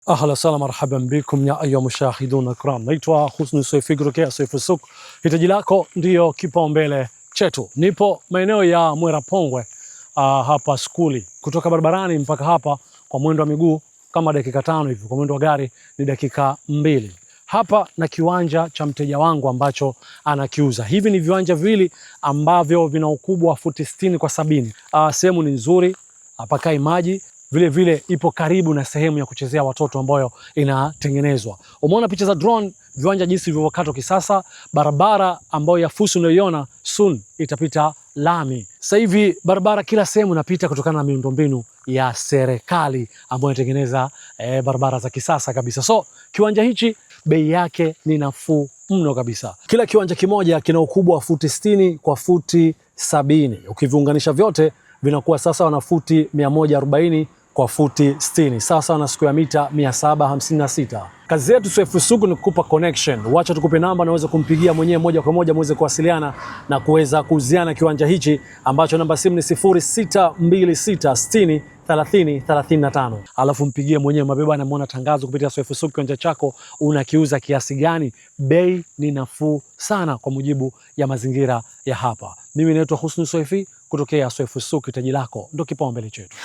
Ahla sana marhaban bikum ya ayyuha mushahidun ikram. Naitwa Husni Soifi kutokea Soifi Souk. Hitaji lako ndio kipaumbele chetu. Nipo maeneo ya Mwera Pongwe hapa skuli. Kutoka barabarani mpaka hapa kwa mwendo wa miguu kama dakika 5 hivi, kwa mwendo wa gari ni dakika 2. Hapa na kiwanja cha mteja wangu ambacho anakiuza. Hivi ni viwanja viwili ambavyo vina ukubwa wa futi 60 kwa 70. Sehemu ni nzuri, hapakai maji. Vile vile ipo karibu na sehemu ya kuchezea watoto ambayo inatengenezwa. Umeona picha za drone, viwanja jinsi vilivyokatwa kisasa, barabara ambayo ya fusi unayoiona soon itapita lami. Sasa hivi barabara kila sehemu inapita kutokana na miundombinu ya serikali ambayo inatengeneza barabara za kisasa kabisa. So kiwanja hichi bei yake ni nafuu mno kabisa. Kila kiwanja kimoja kina ukubwa wa futi 60 kwa futi 70. Ukiviunganisha vyote vinakuwa sasa wana futi 140 kwa futi 60. Sasa na square mita 756. Kazi yetu Soifi Souk ni kukupa connection. Wacha tukupe namba na uweze kumpigia mwenyewe moja kwa moja muweze kuwasiliana na kuweza kuuziana kiwanja hichi ambacho namba simu ni 0626603035. Alafu mpigie mwenyewe mabeba na muona tangazo kupitia Soifi Souk, kiwanja chako unakiuza kiasi gani? Bei ni nafuu sana kwa mujibu ya mazingira ya hapa. Mimi naitwa Husni Soifi kutokea Soifi Souk, hitaji lako ndio kipaumbele chetu.